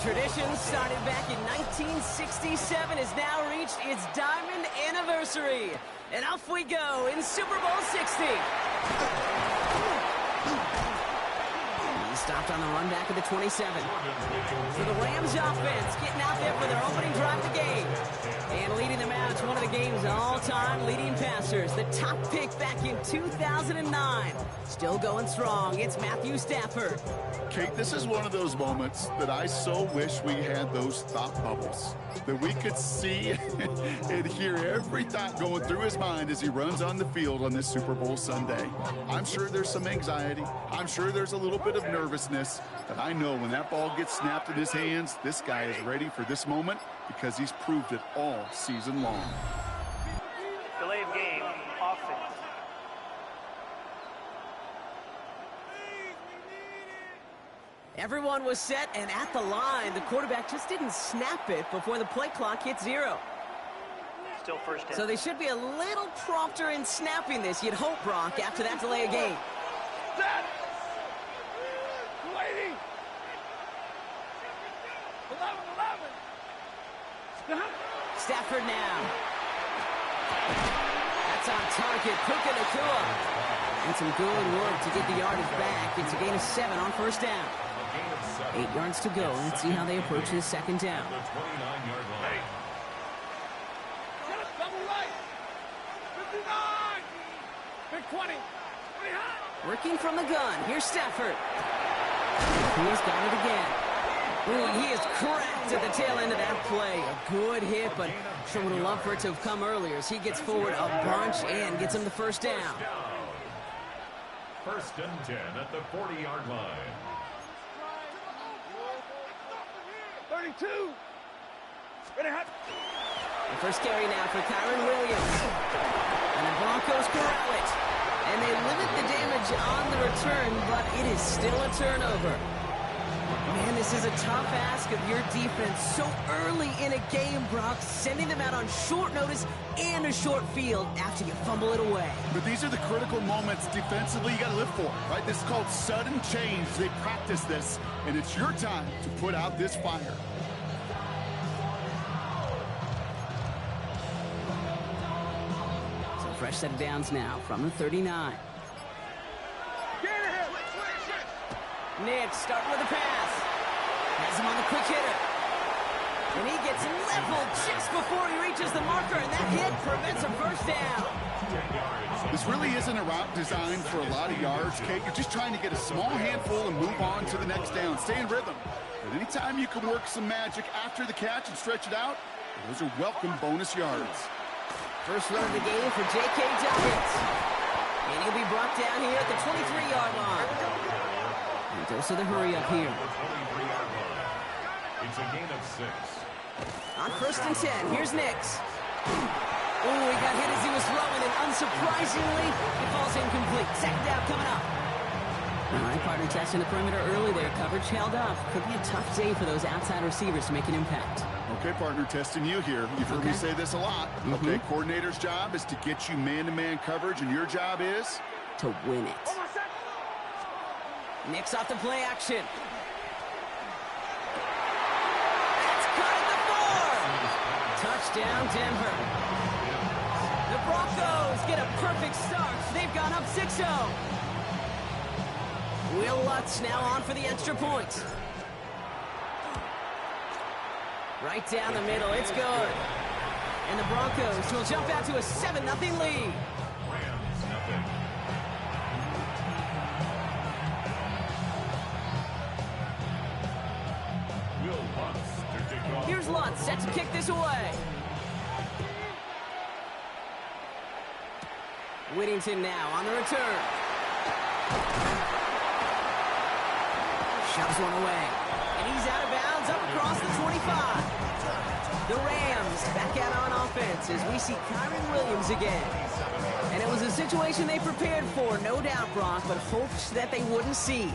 tradition started back in 1967 has now reached its diamond anniversary. And off we go in Super Bowl 60. He stopped on the run back at the 27. For the Rams offense, getting out there for their opening drive of the game. And leading them out, it's one of the game's all-time leading passers. The top pick back in 2009. Still going strong. It's Matthew Stafford. Kate, this is one of those moments that I so wish we had those thought bubbles. That we could see and hear every thought going through his mind as he runs on the field on this Super Bowl Sunday. I'm sure there's some anxiety. I'm sure there's a little bit of nervousness. But I know when that ball gets snapped in his hands, this guy is ready for this moment because he's proved it all season long. Delay of game, offense. Everyone was set and at the line. The quarterback just didn't snap it before the play clock hit 0. Still first down. So they should be a little prompter in snapping this, you'd hope, Brock, after that delay of game. Set! Waiting! 11. Stafford now. That's on target. Puka Nacua. And some good work to get the yardage back. It's a gain of 7 on first down. 8 yards to go. Let's see how they approach this second down. Double right. 59. Big 20. Working from the gun. Here's Stafford. He has got it again. Ooh, he is cracked at the tail end of that play. A good hit, but sure would have loved for it to have come earlier as he gets forward a bunch and gets him the first down. First and 10 at the 40-yard line. 32. Ready, hot. The first carry now for Kyron Williams. And the Broncos corral it. And they limit the damage on the return, but it is still a turnover. Man, this is a tough ask of your defense so early in a game, Brock, sending them out on short notice and a short field after you fumble it away. But these are the critical moments defensively you got to live for, right? This is called sudden change. They practice this, and it's your time to put out this fire. So fresh set of downs now from the 39. Nick starting with a pass. Has him on the quick hitter. And he gets leveled just before he reaches the marker, and that hit prevents a first down. This really isn't a route designed for a lot of yards, Kate. You're just trying to get a small handful and move on to the next down. Stay in rhythm. But anytime you can work some magic after the catch and stretch it out, those are welcome bonus yards. First run of the game for J.K. Dobbins. And he'll be brought down here at the 23-yard line. And also the hurry up here. It's a gain of 6. On first and 10, here's Nix. Oh, he got hit as he was throwing, and unsurprisingly, it falls incomplete. Second down coming up. All right, partner testing the perimeter early there. Coverage held up. Could be a tough day for those outside receivers to make an impact. Okay, partner, testing you here. You've heard me say this a lot. Okay, coordinator's job is to get you man-to-man coverage, and your job is? To win it. Nix off the play action. That's caught at the 4. Touchdown, Denver. The Broncos get a perfect start. They've gone up 6-0. Will Lutz now on for the extra point. Right down the middle. It's good. And the Broncos will jump out to a 7-0 lead. Rams nothing. Will Lutz to kick off. Here's Lutz set to kick this away. Whittington now on the return. Shoves one away. And he's out of bounds up across the 25. The Rams back out on offense as we see Kyron Williams again. And it was a situation they prepared for, no doubt, Brock, but hoped that they wouldn't see.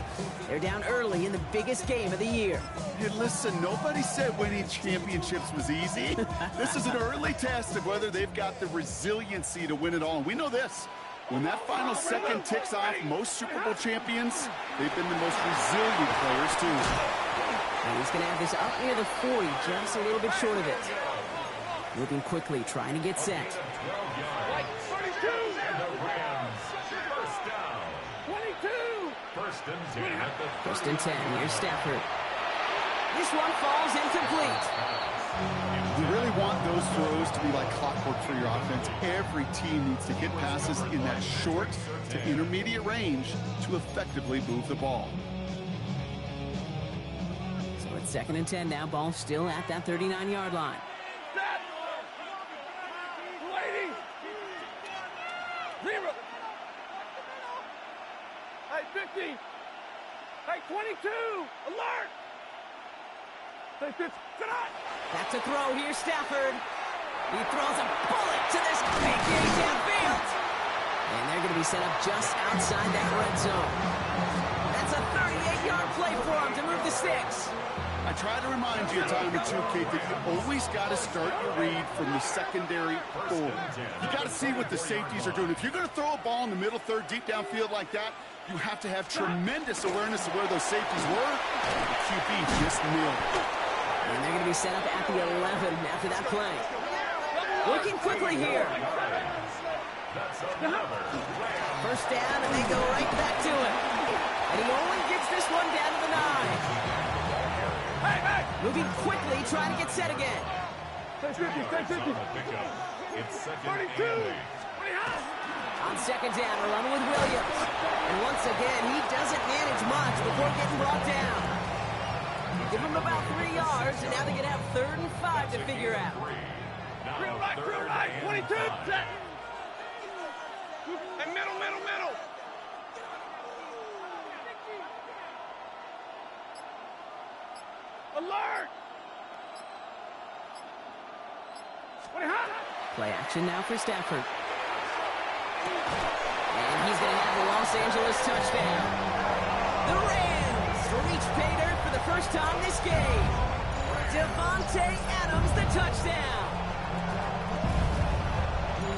They're down early in the biggest game of the year. Hey, listen, nobody said winning championships was easy. This is an early test of whether they've got the resiliency to win it all. And we know this. When that final second ticks off, most Super Bowl champions, they've been the most resilient players, too. And he's going to have this up near the 40, just a little bit short of it. Moving quickly, trying to get set. 32! And the Rams, first down. 22! First and 10 at the 30. First and 10, here's Stafford. This one falls incomplete. You really want those throws to be like clockwork for your offense. Every team needs to hit passes in that short to intermediate range to effectively move the ball. So it's 2nd and 10 now. Ball still at that 39-yard line. Set! Lady! 0! Hey, 50! Hey, 22! Alert! Hey, 50! Good on! Back to throw. Here's Stafford. He throws a bullet to this big game downfield. And they're going to be set up just outside that red zone. That's a 38-yard play for him to move the sticks. I try to remind you a time or two, Kate, that you always got to start your read from the secondary forward. You got to see what the safeties are doing. If you're going to throw a ball in the middle third, deep downfield like that, you have to have tremendous awareness of where those safeties were. The QB just nailed it. And they're going to be set up at the 11 after that play. Working quickly here. First down, and they go right back to it. And he only gets this one down to the 9. Moving quickly, trying to get set again. 50, 50. It's second 32! and 8. On 2nd down, we're running with Williams. And once again, he doesn't manage much before getting brought down. Give him about 3 yards, and now they're going to have 3rd and 5 to figure out. Real right, 22! Set! And middle! Alert! 20 hot! Play action now for Stafford. And he's going to have the Los Angeles touchdown. The Rams reach pay dirt for the first time this game. Devontae Adams, the touchdown.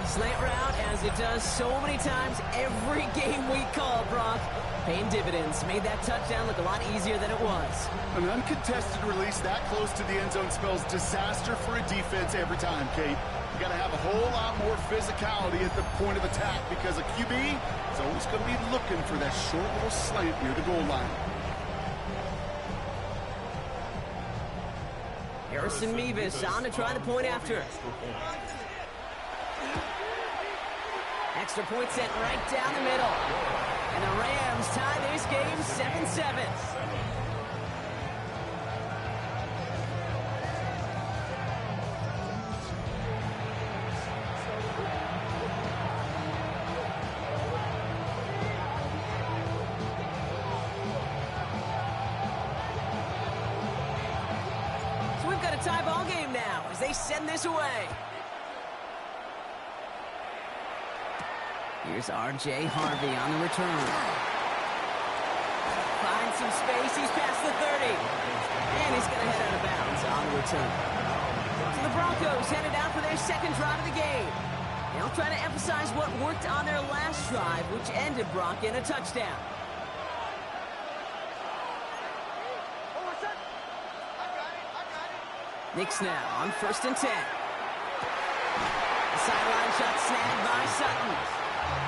Slant route, as it does so many times every game we call, Brock. Paying dividends. Made that touchdown look a lot easier than it was. An uncontested release that close to the end zone spells disaster for a defense every time, Kate. You got to have a whole lot more physicality at the point of attack because a QB is always going to be looking for that short little slant near the goal line. Harrison Mevis on to try the point after. Extra point set right down the middle. And the Rams tie this game 7-7. So we've got a tie ball game now as they send this away. Here's R.J. Harvey on the return. Finds some space. He's past the 30. And he's going to head out of bounds on the return. So the Broncos headed out for their second drive of the game. They'll try to emphasize what worked on their last drive, which ended Brock in a touchdown. Knicks now on 1st and 10. The sideline shot snagged by Sutton.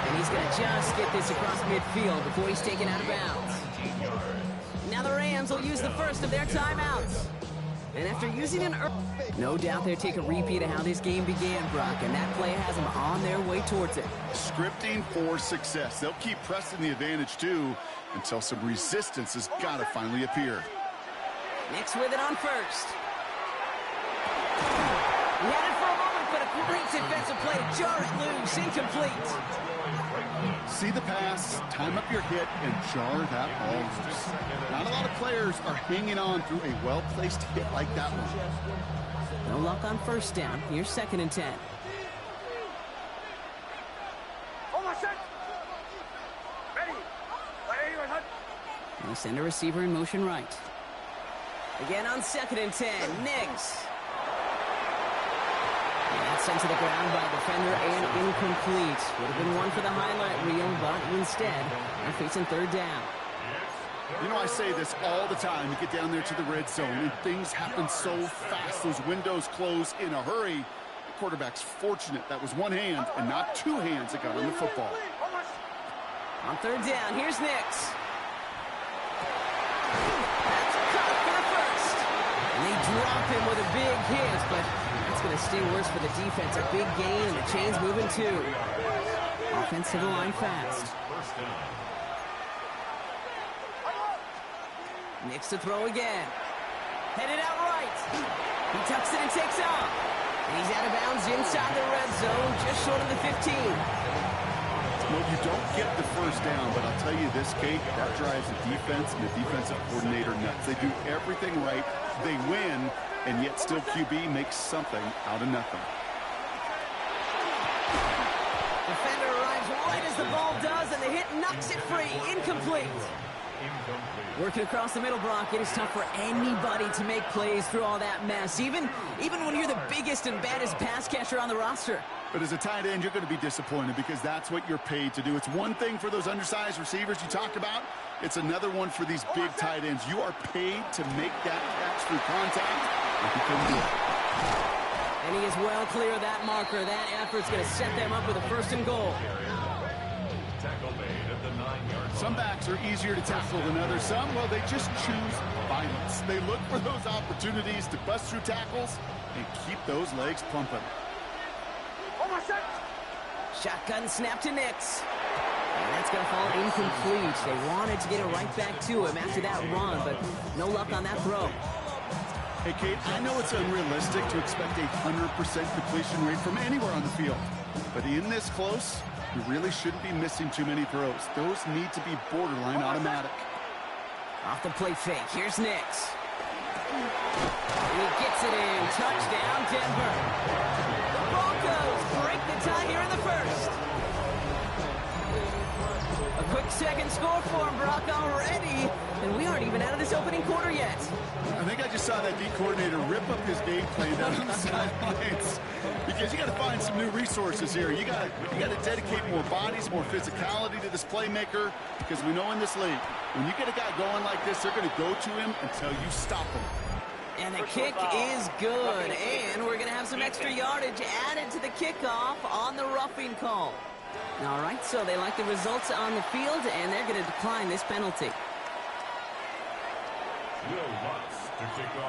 And he's going to just get this across midfield before he's taken out of bounds. Now the Rams will use the first of their timeouts. And after using an no doubt they'll take a repeat of how this game began, Brock, and that play has them on their way towards it. Scripting for success. They'll keep pressing the advantage, too, until some resistance has got to finally appear. Knicks with it on 1st. He had it for a moment, but a great defensive play to jar it loose, incomplete. See the pass, time up your hit, and jar that ball loose. Not a lot of players are hanging on through a well-placed hit like that one. No luck on 1st down. Here's 2nd and 10. They send a receiver in motion right. Again on 2nd and 10. Niggs. Sent to the ground by a defender and incomplete. Would have been one for the highlight reel, but instead, they're facing 3rd down. You know, I say this all the time. You get down there to the red zone, and things happen so fast. Those windows close in a hurry. The quarterback's fortunate that was one hand and not two hands that got on the football. On third down, here's Nix. That's caught for the first. And they drop him with a big hit, but that's going to stay worse for the defense. A big gain, and the chain's moving too. Offense to the line fast. Nix to throw again. Headed out right. He tucks it and takes off. And he's out of bounds inside the red zone, just short of the 15. Well, you don't get the first down, but I'll tell you this, Kate, that drives the defense and the defensive coordinator nuts. They do everything right. They win, and yet still QB makes something out of nothing. Defender arrives right as the ball does, and the hit knocks it free. Incomplete. Working across the middle, Brock, it is tough for anybody to make plays through all that mess, even when you're the biggest and baddest pass catcher on the roster. But as a tight end, you're going to be disappointed because that's what you're paid to do. It's one thing for those undersized receivers you talked about. It's another one for these big tight ends. You are paid to make that catch through contact, and you couldn't do it. And he is well clear of that marker. That effort's going to set them up with a first and goal. Some backs are easier to tackle than others. Some, well, they just choose violence. They look for those opportunities to bust through tackles and keep those legs pumping. Shotgun snap to Nix. And that's going to fall incomplete. They wanted to get it right back to him after that run, but no luck on that throw. Hey, Kate, I know it's unrealistic to expect a 100% completion rate from anywhere on the field. But in this close, you really shouldn't be missing too many throws. Those need to be borderline automatic. Off the play fake, here's Nix. And he gets it in. Touchdown, Denver. The Broncos break the tie here in the first. A quick second score for him, Brock, already. And we aren't even out of this opening quarter yet. I think I just saw that D coordinator rip up his game plan down on the sidelines. Because you got to find some new resources here. You got to dedicate more bodies, more physicality to this playmaker. Because we know in this league, when you get a guy going like this, they're going to go to him until you stop him. And the kick is good. And we're going to have some extra yardage added to the kickoff on the roughing call. All right, so they like the results on the field, and they're going to decline this penalty.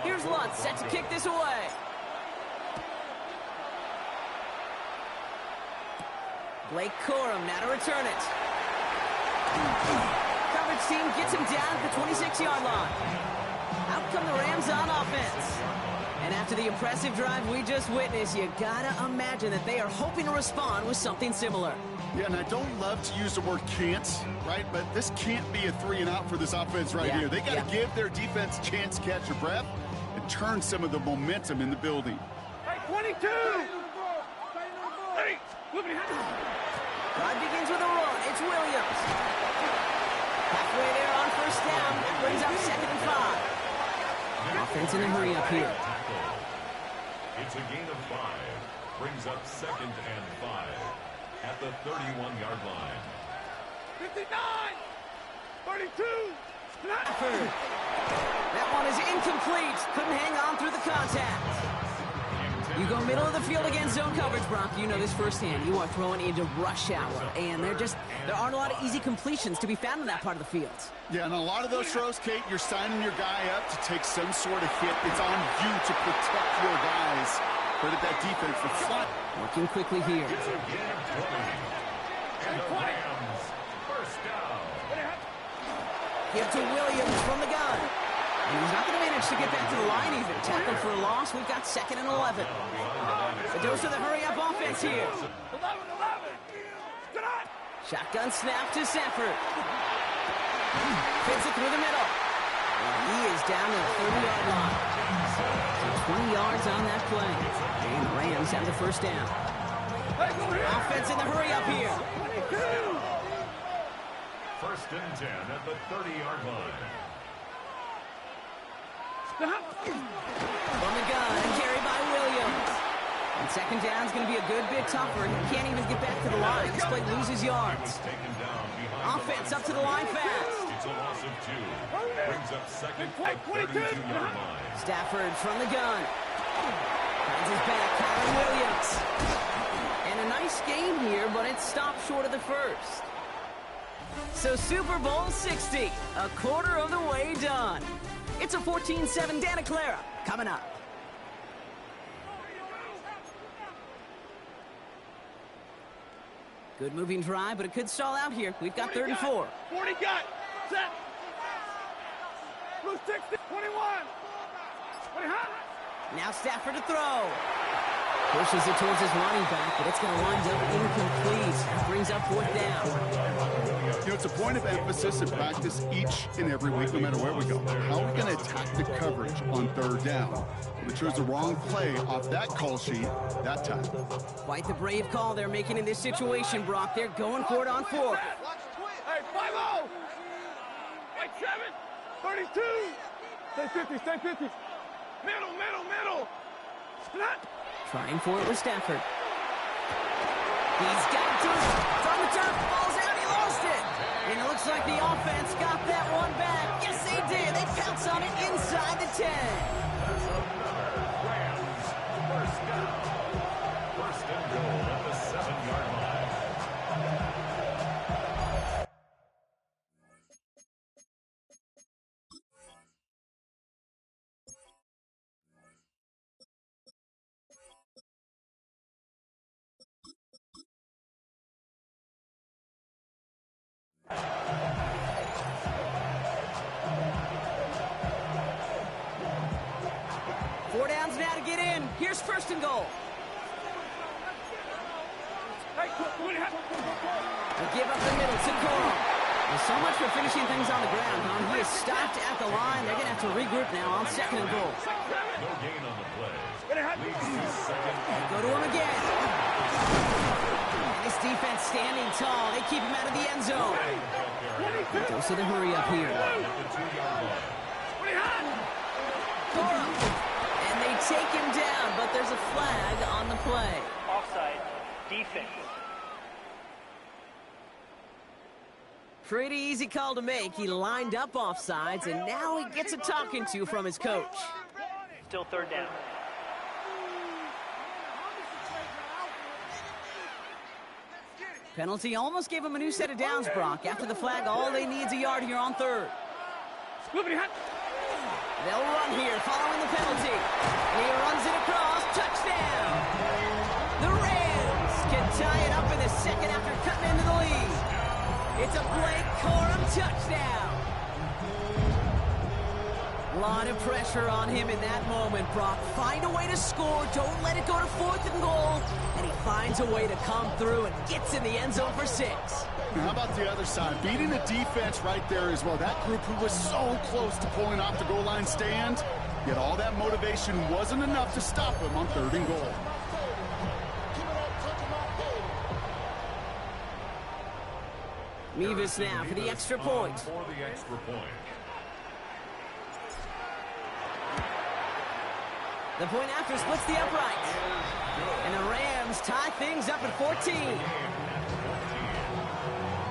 Here's Lutz set to kick this away. Blake Corum now to return it. Coverage team gets him down at the 26-yard line. Out come the Rams on offense. And after the impressive drive we just witnessed, you gotta imagine that they are hoping to respond with something similar. Yeah, and I don't love to use the word can't, right? But this can't be a 3-and-out for this offense right here. They got to give their defense a chance to catch their breath and turn some of the momentum in the building. Hey, 22! Hey, Drive begins with a run. It's Williams. Halfway there on first down. That brings up 2nd and 5. Offense in a hurry up here. It's a gain of 5. Brings up 2nd and 5 at the 31-yard line. 59! 32! Stafford. That one is incomplete. Couldn't hang on through the contact. You go middle of the field against zone coverage, Brock. You know this firsthand. You are throwing into rush hour, and there aren't a lot of easy completions to be found in that part of the field. Yeah, and a lot of those throws, Kate, you're signing your guy up to take some sort of hit. It's on you to protect your guys. Credit that defense for flying. Working quickly here. It's a gain of 20. And the Rams first down. Give to Williams from the gun. And he's not going to manage to get back to the line even. Tackled for a loss. We've got 2nd and 11. The dose of the hurry-up offense here. 11! Shotgun snap to Stafford. Fits it through the middle. And he is down to the 30-yard line. So 20 yards on that play. And the Rams have the first down. Offense in the hurry-up here. 22! 1st and 10 at the 30-yard line. From the gun, carried by Williams. And 2nd down is going to be a good bit tougher. He can't even get back to the line. This play loses yards. Offense up to the line fast. It's a loss of 2. Brings up second at 32-yard line. Stafford from the gun. Finds his back, Kyron Williams. And a nice game here, but it stopped short of the first. So Super Bowl 60, a quarter of the way done. It's a 14-7 Santa Clara coming up. Good moving drive, but it could stall out here. We've got 3rd and 4. 40 got. Set. Blue 60. 21. 20 hot. Now Stafford to throw. Pushes it towards his running back, but it's going to wind up incomplete. Brings up 4th down. You know, it's a point of emphasis in practice each and every week, no matter where we go. How are we going to attack the coverage on 3rd down? We chose the wrong play off that call sheet that time. Quite the brave call they're making in this situation, Brock. They're going for it on 4th. Hey, 5-0. Like 7. 32. Stay 50. Stay 50. Middle. Snap. Trying for it with Stafford. He's got it to his. It's on the turf. Falls out. He lost it. And it looks like the offense got that one back. Yes, they did. They pounce on it inside the 10. Rams, first down. First and goal at the 7-yard line. Four downs now to get in. Here's 1st and goal. Hey, 20 hot. They give up the middle to Corum. Well, so much for finishing things on the ground, huh? He is stopped at the line. They're going to have to regroup now on 2nd and goal. No gain on the play. Leads to 2nd and Go to him again. And this defense standing tall. They keep him out of the end zone. Goes to the hurry up here. at the 2-yard line. 20 hot. Corum. And they take him down, but there's a flag on the play. Offside. Defense. Pretty easy call to make. He lined up offsides, and now he gets a talking to from his coach. Still 3rd down. Penalty almost gave him a new set of downs, Brock. After the flag, all they need is a yard here on 3rd. Scoopity hot. They'll run here following the penalty. He runs it across. Touchdown. The Rams can tie it up in the 2nd after cutting into the lead. It's a Blake Corum touchdown. A lot of pressure on him in that moment, Brock. Find a way to score. Don't let it go to 4th and goal. And he finds a way to come through and gets in the end zone for 6. Now, how about the other side? Beating the defense right there as well. That group who was so close to pulling off the goal line stand, yet all that motivation wasn't enough to stop him on 3rd and goal. Mevis now for the extra point. For the extra point. The point after splits the upright. And the Rams tie things up at 14.